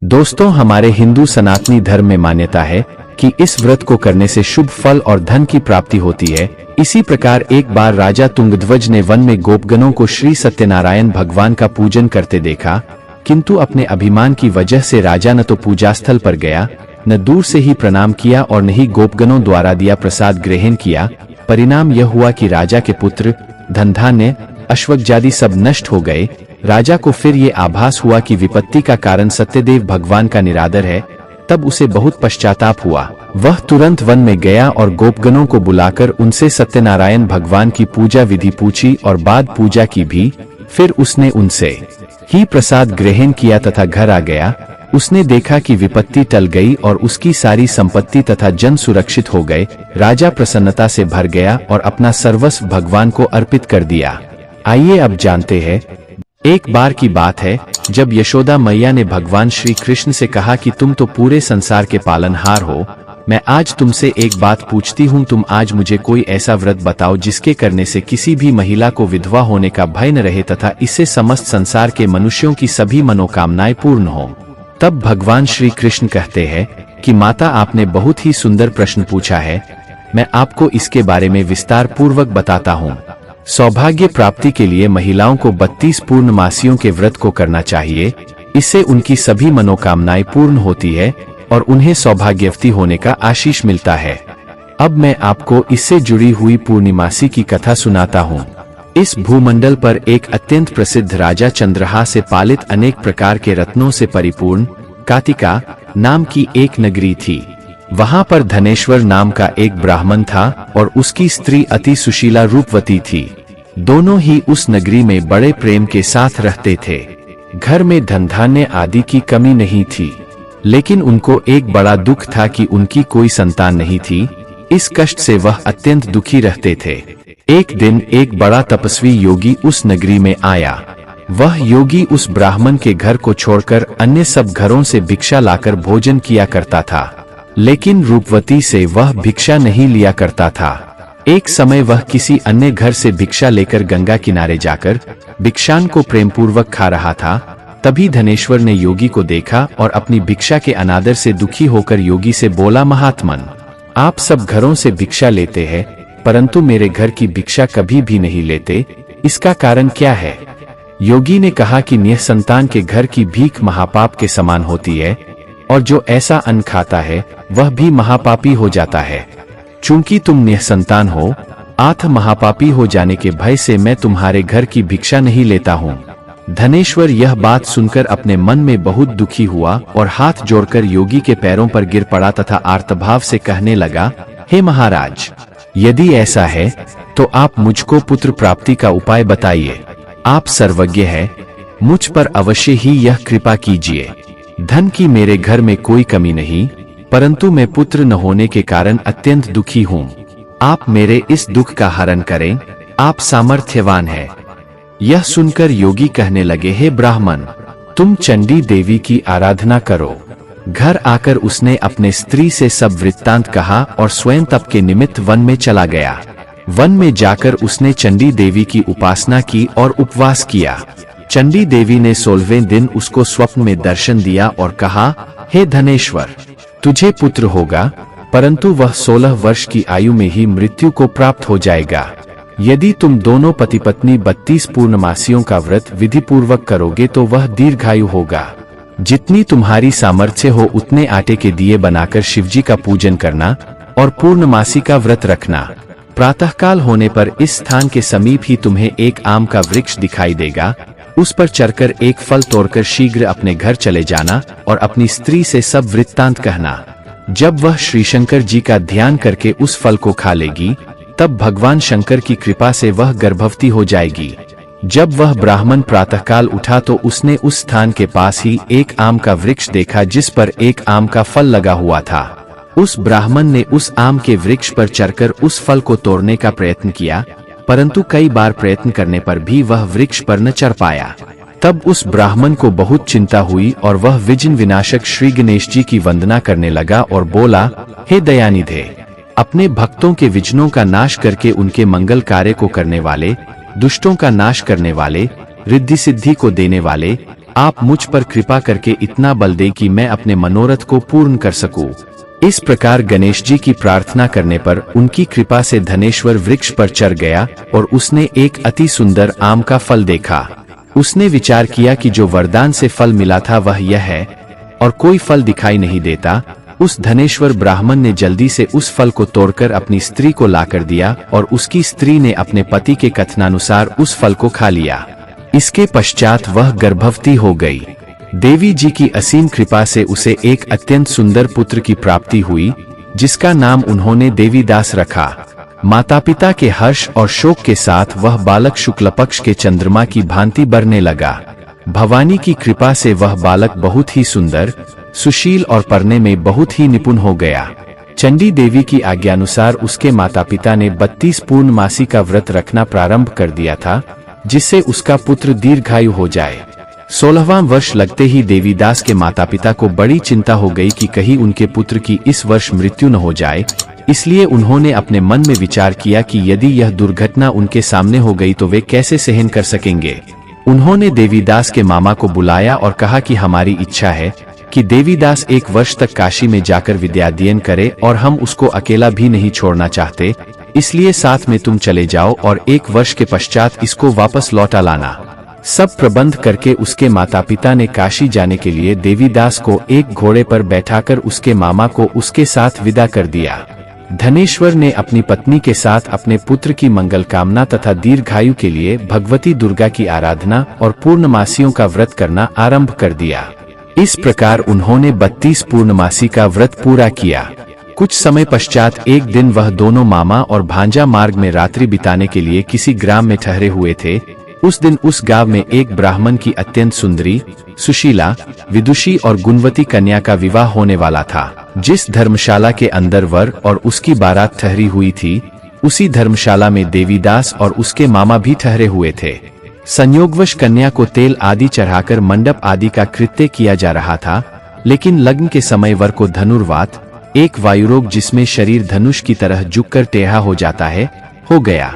दोस्तों, हमारे हिंदू सनातनी धर्म में मान्यता है कि इस व्रत को करने से शुभ फल और धन की प्राप्ति होती है। इसी प्रकार एक बार राजा तुंगध्वज ने वन में गोपगणों को श्री सत्यनारायण भगवान का पूजन करते देखा, किंतु अपने अभिमान की वजह से राजा न तो पूजास्थल पर गया, न दूर से ही प्रणाम किया और न ही गोपगणों द्वारा दिया प्रसाद ग्रहण किया। परिणाम यह हुआ कि राजा के पुत्र, धन धान्य, अश्वत्थादि सब नष्ट हो गए। राजा को फिर ये आभास हुआ कि विपत्ति का कारण सत्यदेव भगवान का निरादर है। तब उसे बहुत पश्चाताप हुआ। वह तुरंत वन में गया और गोपगणों को बुलाकर उनसे सत्यनारायण भगवान की पूजा विधि पूछी और बाद पूजा की भी। फिर उसने उनसे ही प्रसाद ग्रहण किया तथा घर आ गया। उसने देखा कि विपत्ति टल गई और उसकी सारी संपत्ति तथा जन सुरक्षित हो गए। राजा प्रसन्नता से भर गया और अपना सर्वस्व भगवान को अर्पित कर दिया। आइए अब जानते हैं। एक बार की बात है जब यशोदा मैया ने भगवान श्री कृष्ण से कहा कि तुम तो पूरे संसार के पालनहार हो, मैं आज तुमसे एक बात पूछती हूँ, तुम आज मुझे कोई ऐसा व्रत बताओ जिसके करने से किसी भी महिला को विधवा होने का भय न रहे तथा इससे समस्त संसार के मनुष्यों की सभी मनोकामनाएं पूर्ण हो। तब भगवान श्री कृष्ण कहते हैं कि माता, आपने बहुत ही सुंदर प्रश्न पूछा है। मैं आपको इसके बारे में विस्तार पूर्वक बताता हूँ। सौभाग्य प्राप्ति के लिए महिलाओं को 32 पूर्णमासियों के व्रत को करना चाहिए। इससे उनकी सभी मनोकामनाएं पूर्ण होती है और उन्हें सौभाग्यवती होने का आशीष मिलता है। अब मैं आपको इससे जुड़ी हुई पूर्णिमासी की कथा सुनाता हूँ। इस भूमंडल पर एक अत्यंत प्रसिद्ध राजा चंद्रहास से पालित अनेक प्रकार के रत्नों से परिपूर्ण कातिका नाम की एक नगरी थी। वहां पर धनेश्वर नाम का एक ब्राह्मण था और उसकी स्त्री अति सुशीला रूपवती थी। दोनों ही उस नगरी में बड़े प्रेम के साथ रहते थे। घर में धन धान्य आदि की कमी नहीं थी, लेकिन उनको एक बड़ा दुख था कि उनकी कोई संतान नहीं थी। इस कष्ट से वह अत्यंत दुखी रहते थे। एक दिन एक बड़ा तपस्वी योगी उस नगरी में आया। वह योगी उस ब्राह्मण के घर को छोड़कर अन्य सब घरों से भिक्षा लाकर भोजन किया करता था, लेकिन रूपवती से वह भिक्षा नहीं लिया करता था। एक समय वह किसी अन्य घर से भिक्षा लेकर गंगा किनारे जाकर भिक्षान को प्रेमपूर्वक खा रहा था। तभी धनेश्वर ने योगी को देखा और अपनी भिक्षा के अनादर से दुखी होकर योगी से बोला, महात्मन, आप सब घरों से भिक्षा लेते हैं, परंतु मेरे घर की भिक्षा कभी भी नहीं लेते, इसका कारण क्या है? योगी ने कहा कि निःसंतान के घर की भीख महापाप के समान होती है और जो ऐसा अन्न खाता है वह भी महापापी हो जाता है। चूंकि तुम निःसंतान हो, आठ महापापी हो जाने के भय से मैं तुम्हारे घर की भिक्षा नहीं लेता हूँ। धनेश्वर यह बात सुनकर अपने मन में बहुत दुखी हुआ और हाथ जोड़कर योगी के पैरों पर गिर पड़ा तथा आर्तभाव से कहने लगा, हे महाराज, यदि ऐसा है तो आप मुझको पुत्र प्राप्ति का उपाय बताइए। आप सर्वज्ञ हैं, मुझ पर अवश्य ही यह कृपा कीजिए। धन की मेरे घर में कोई कमी नहीं, परंतु मैं पुत्र न होने के कारण अत्यंत दुखी हूँ। आप मेरे इस दुख का हरण करें, आप सामर्थ्यवान हैं। यह सुनकर योगी कहने लगे, हे ब्राह्मण, तुम चंडी देवी की आराधना करो। घर आकर उसने अपने स्त्री से सब वृत्तांत कहा और स्वयं तप के निमित्त वन में चला गया। वन में जाकर उसने चंडी देवी की उपासना की और उपवास किया। चंडी देवी ने 16वें दिन उसको स्वप्न में दर्शन दिया और कहा, हे धनेश्वर, तुझे पुत्र होगा, परंतु वह 16 वर्ष की आयु में ही मृत्यु को प्राप्त हो जाएगा। यदि तुम दोनों पति पत्नी 32 पूर्णमासियों का व्रत विधि पूर्वक करोगे तो वह दीर्घायु होगा। जितनी तुम्हारी सामर्थ्य हो उतने आटे के दिए बनाकर शिवजी का पूजन करना और पूर्णमासी का व्रत रखना। प्रातःकाल होने पर इस स्थान के समीप ही तुम्हें एक आम का वृक्ष दिखाई देगा। उस पर चढ़कर एक फल तोड़कर शीघ्र अपने घर चले जाना और अपनी स्त्री से सब वृत्तांत कहना। जब वह श्री शंकर जी का ध्यान करके उस फल को खा लेगी, तब भगवान शंकर की कृपा से वह गर्भवती हो जाएगी। जब वह ब्राह्मण प्रातःकाल उठा तो उसने उस स्थान के पास ही एक आम का वृक्ष देखा जिस पर एक आम का फल लगा हुआ था। उस ब्राह्मण ने उस आम के वृक्ष पर चढ़कर उस फल को तोड़ने का प्रयत्न किया, परंतु कई बार प्रयत्न करने पर भी वह वृक्ष पर न चढ़ पाया। तब उस ब्राह्मण को बहुत चिंता हुई और वह विघ्न विनाशक श्री गणेश जी की वंदना करने लगा और बोला, हे दयानिधे, अपने भक्तों के विघ्नों का नाश करके उनके मंगल कार्य को करने वाले, दुष्टों का नाश करने वाले, रिद्धि सिद्धि को देने वाले, आप मुझ पर कृपा करके इतना बल दे कि मैं अपने मनोरथ को पूर्ण कर सकूं। इस प्रकार गणेश जी की प्रार्थना करने पर उनकी कृपा से धनेश्वर वृक्ष पर चढ़ गया और उसने एक अति सुंदर आम का फल देखा। उसने विचार किया कि जो वरदान से फल मिला था वह यह है, और कोई फल दिखाई नहीं देता। उस धनेश्वर ब्राह्मण ने जल्दी से उस फल को तोड़कर अपनी स्त्री को लाकर दिया और उसकी स्त्री ने अपने पति के कथनानुसार उस फल को खा लिया। इसके पश्चात वह गर्भवती हो गई। देवी जी की असीम कृपा से उसे एक अत्यंत सुंदर पुत्र की प्राप्ति हुई, जिसका नाम उन्होंने देवीदास रखा। माता पिता के हर्ष और शोक के साथ वह बालक शुक्ल पक्ष के चंद्रमा की भांति बढ़ने लगा। भवानी की कृपा से वह बालक बहुत ही सुंदर, सुशील और पढ़ने में बहुत ही निपुण हो गया। चंडी देवी की आज्ञानुसार उसके माता पिता ने 32 पूर्णमासी का व्रत रखना प्रारंभ कर दिया था, जिससे उसका पुत्र दीर्घायु हो जाए। 16वां वर्ष लगते ही देवीदास के माता पिता को बड़ी चिंता हो गई कि कहीं उनके पुत्र की इस वर्ष मृत्यु न हो जाए। इसलिए उन्होंने अपने मन में विचार किया कि यदि यह दुर्घटना उनके सामने हो गई तो वे कैसे सहन कर सकेंगे। उन्होंने देवीदास के मामा को बुलाया और कहा कि हमारी इच्छा है कि देवीदास 1 वर्ष तक काशी में जाकर विद्याध्ययन करे और हम उसको अकेला भी नहीं छोड़ना चाहते, इसलिए साथ में तुम चले जाओ और 1 वर्ष के पश्चात इसको वापस लौटा लाना। सब प्रबंध करके उसके माता पिता ने काशी जाने के लिए देवीदास को एक घोड़े पर बैठाकर उसके मामा को उसके साथ विदा कर दिया। धनेश्वर ने अपनी पत्नी के साथ अपने पुत्र की मंगल कामना तथा दीर्घायु के लिए भगवती दुर्गा की आराधना और पूर्णमासियों का व्रत करना आरंभ कर दिया। इस प्रकार उन्होंने 32 पूर्णमासी का व्रत पूरा किया। कुछ समय पश्चात एक दिन वह दोनों मामा और भांजा मार्ग में रात्रि बिताने के लिए किसी ग्राम में ठहरे हुए थे। उस दिन उस गांव में एक ब्राह्मण की अत्यंत सुंदरी, सुशीला, विदुषी और गुणवती कन्या का विवाह होने वाला था। जिस धर्मशाला के अंदर वर और उसकी बारात ठहरी हुई थी, उसी धर्मशाला में देवीदास और उसके मामा भी ठहरे हुए थे। संयोगवश कन्या को तेल आदि चढ़ाकर मंडप आदि का कृत्य किया जा रहा था, लेकिन लग्न के समय वर को धनुर्वात, एक वायुरोग जिसमें शरीर धनुष की तरह झुककर टेढ़ा हो जाता है, हो गया।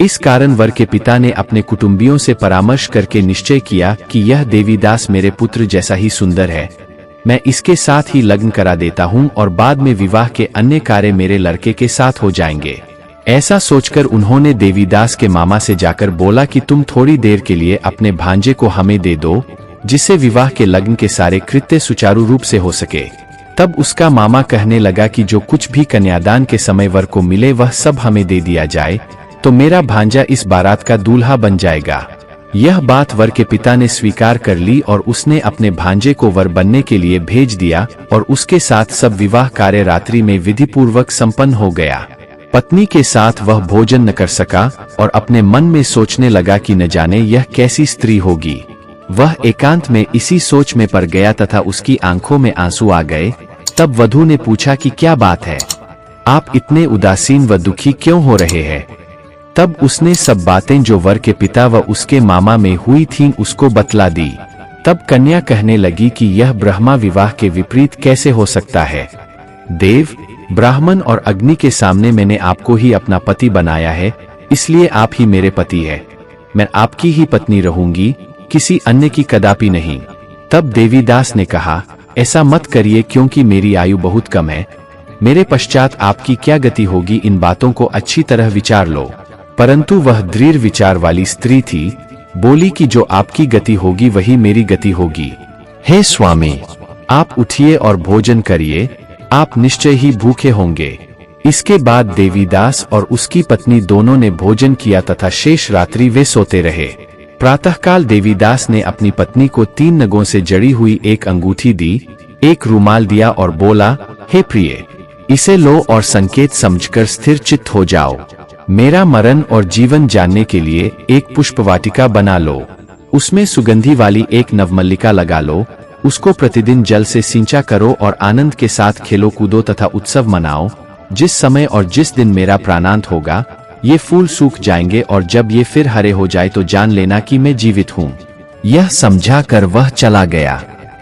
इस कारण वर के पिता ने अपने कुटुंबियों से परामर्श करके निश्चय किया कि यह देवीदास मेरे पुत्र जैसा ही सुंदर है, मैं इसके साथ ही लग्न करा देता हूँ और बाद में विवाह के अन्य कार्य मेरे लड़के के साथ हो जाएंगे। ऐसा सोचकर उन्होंने देवीदास के मामा से जाकर बोला कि तुम थोड़ी देर के लिए अपने भांजे को हमें दे दो, जिससे विवाह के लग्न के सारे कृत्य सुचारू रूप से हो सके। तब उसका मामा कहने लगा कि जो कुछ भी कन्यादान के समय वर को मिले वह सब हमें दे दिया जाए, तो मेरा भांजा इस बारात का दूल्हा बन जाएगा। यह बात वर के पिता ने स्वीकार कर ली और उसने अपने भांजे को वर बनने के लिए भेज दिया और उसके साथ सब विवाह कार्य रात्रि में विधि पूर्वक संपन्न हो गया। पत्नी के साथ वह भोजन न कर सका और अपने मन में सोचने लगा कि न जाने यह कैसी स्त्री होगी। वह एकांत में इसी सोच में पड़ गया तथा उसकी आंखों में आंसू आ गए। तब वधू ने पूछा कि क्या बात है, आप इतने उदासीन व दुखी क्यों हो रहे हैं। तब उसने सब बातें जो वर के पिता व उसके मामा में हुई थीं उसको बतला दी। तब कन्या कहने लगी कि यह ब्रह्मा विवाह के विपरीत कैसे हो सकता है। देव, ब्राह्मण और अग्नि के सामने मैंने आपको ही अपना पति बनाया है, इसलिए आप ही मेरे पति है। मैं आपकी ही पत्नी रहूंगी, किसी अन्य की कदापि नहीं। तब देवीदास ने कहा, ऐसा मत करिए क्योंकि मेरी आयु बहुत कम है। मेरे पश्चात आपकी क्या गति होगी, इन बातों को अच्छी तरह विचार लो। परंतु वह दृढ़ विचार वाली स्त्री थी, बोली कि जो आपकी गति होगी वही मेरी गति होगी। हे स्वामी, आप उठिए और भोजन करिए, आप निश्चय ही भूखे होंगे। इसके बाद देवीदास और उसकी पत्नी दोनों ने भोजन किया तथा शेष रात्रि वे सोते रहे। प्रातःकाल देवीदास ने अपनी पत्नी को 3 नगों से जड़ी हुई एक अंगूठी दी, एक रुमाल दिया और बोला, हे प्रिय, इसे लो और संकेत समझकर स्थिर चित्त हो जाओ। मेरा मरण और जीवन जानने के लिए एक पुष्पवाटिका बना लो, उसमें सुगंधी वाली एक नवमल्लिका लगा लो, उसको प्रतिदिन जल से सिंचा करो और आनंद के साथ खेलो कूदो तथा उत्सव मनाओ। जिस समय और जिस दिन मेरा प्राणांत होगा, ये फूल सूख जाएंगे और जब ये फिर हरे हो जाए तो जान लेना कि मैं जीवित हूँ। यह समझा कर वह चला गया।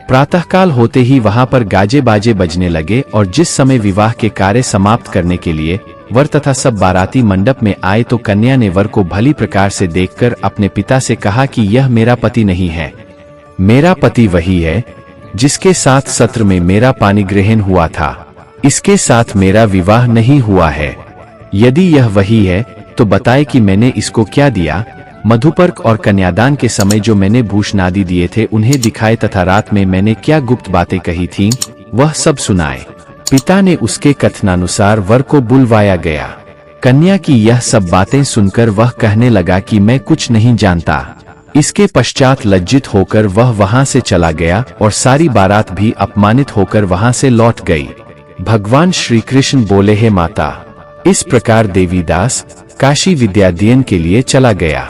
प्रातःकाल होते ही वहां पर गाजे बाजे बजने लगे और जिस समय विवाह के कार्य समाप्त करने के लिए वर तथा सब बाराती मंडप में आए तो कन्या ने वर को भली प्रकार से देखकर अपने पिता से कहा कि यह मेरा पति नहीं है। मेरा पति वही है जिसके साथ सत्र में मेरा पानी ग्रहण हुआ था। इसके साथ मेरा विवाह नहीं हुआ है। यदि यह वही है तो बताए कि मैंने इसको क्या दिया। मधुपर्क और कन्यादान के समय जो मैंने भूषणादि दिए थे उन्हें दिखाए, तथा रात में मैंने क्या गुप्त बातें कही थीं वह सब सुनाए। पिता ने उसके कथनानुसार वर को बुलवाया गया। कन्या की यह सब बातें सुनकर वह कहने लगा कि मैं कुछ नहीं जानता। इसके पश्चात लज्जित होकर वह वहां से चला गया और सारी बारात भी अपमानित होकर वहां से लौट गई। भगवान श्री कृष्ण बोले, हे माता। इस प्रकार देवीदास काशी विद्याध्ययन के लिए चला गया।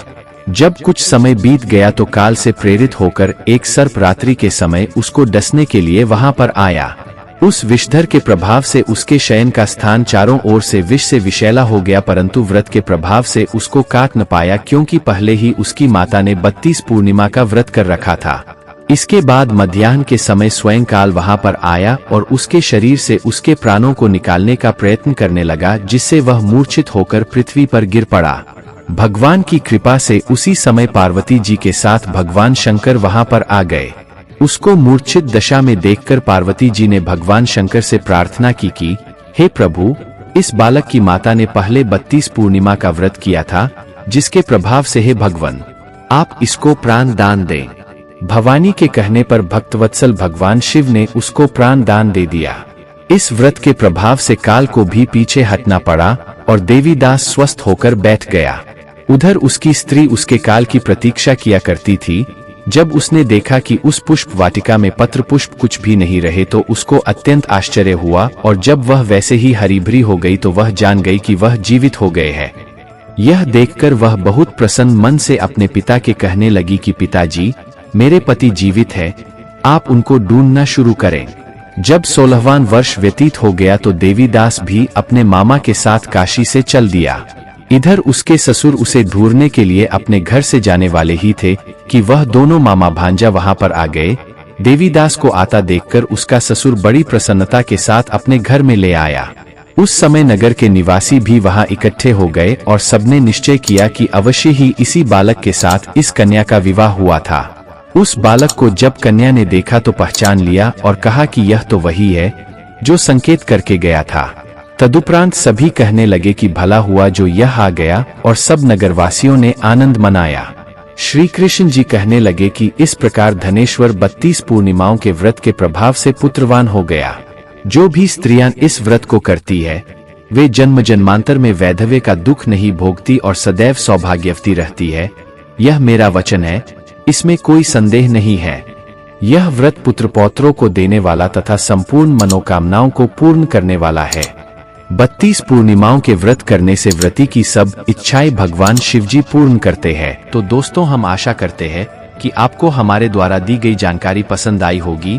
जब कुछ समय बीत गया तो काल से प्रेरित होकर एक सर्प रात्रि के समय उसको डसने के लिए वहां पर आया। उस विषधर के प्रभाव से उसके शयन का स्थान चारों ओर से विष से विषैला हो गया, परंतु व्रत के प्रभाव से उसको काट न पाया, क्योंकि पहले ही उसकी माता ने 32 पूर्णिमा का व्रत कर रखा था। इसके बाद मध्याह्न के समय स्वयं काल वहां पर आया और उसके शरीर से उसके प्राणों को निकालने का प्रयत्न करने लगा, जिससे वह मूर्छित होकर पृथ्वी पर गिर पड़ा। भगवान की कृपा से उसी समय पार्वती जी के साथ भगवान शंकर वहां पर आ गए। उसको मूर्छित दशा में देखकर पार्वती जी ने भगवान शंकर से प्रार्थना की कि हे प्रभु, इस बालक की माता ने पहले 32 पूर्णिमा का व्रत किया था, जिसके प्रभाव से हे भगवान आप इसको प्राण दान दें। भवानी के कहने पर भक्तवत्सल भगवान शिव ने उसको प्राण दान दे दिया। इस व्रत के प्रभाव से काल को भी पीछे हटना पड़ा और देवीदास स्वस्थ होकर बैठ गया। उधर उसकी स्त्री उसके काल की प्रतीक्षा किया करती थी। जब उसने देखा कि उस पुष्प वाटिका में पत्र पुष्प कुछ भी नहीं रहे तो उसको अत्यंत आश्चर्य हुआ, और जब वह वैसे ही हरी भरी हो गई तो वह जान गई कि वह जीवित हो गए हैं। यह देखकर वह बहुत प्रसन्न मन से अपने पिता के कहने लगी कि पिताजी, मेरे पति जीवित है, आप उनको ढूंढना शुरू करें। जब 16वां वर्ष व्यतीत हो गया तो देवीदास भी अपने मामा के साथ काशी से चल दिया। इधर उसके ससुर उसे ढूंढने के लिए अपने घर से जाने वाले ही थे कि वह दोनों मामा भांजा वहां पर आ गए। देवीदास को आता देखकर उसका ससुर बड़ी प्रसन्नता के साथ अपने घर में ले आया। उस समय नगर के निवासी भी वहां इकट्ठे हो गए और सबने निश्चय किया कि अवश्य ही इसी बालक के साथ इस कन्या का विवाह हुआ था। उस बालक को जब कन्या ने देखा तो पहचान लिया और कहा कि यह तो वही है जो संकेत करके गया था। तदुपरांत सभी कहने लगे कि भला हुआ जो यह आ गया, और सब नगरवासियों ने आनंद मनाया। श्री कृष्ण जी कहने लगे कि इस प्रकार धनेश्वर 32 पूर्णिमाओं के व्रत के प्रभाव से पुत्रवान हो गया। जो भी स्त्रियां इस व्रत को करती है वे जन्म जन्मांतर में वैधव्य का दुख नहीं भोगती और सदैव सौभाग्यवती रहती है। यह मेरा वचन है, इसमें कोई संदेह नहीं है। यह व्रत पुत्र पौत्रों को देने वाला तथा संपूर्ण मनोकामनाओं को पूर्ण करने वाला है। 32 पूर्णिमाओं के व्रत करने से व्रती की सब इच्छाएं भगवान शिवजी पूर्ण करते हैं। तो दोस्तों, हम आशा करते हैं कि आपको हमारे द्वारा दी गई जानकारी पसंद आई होगी।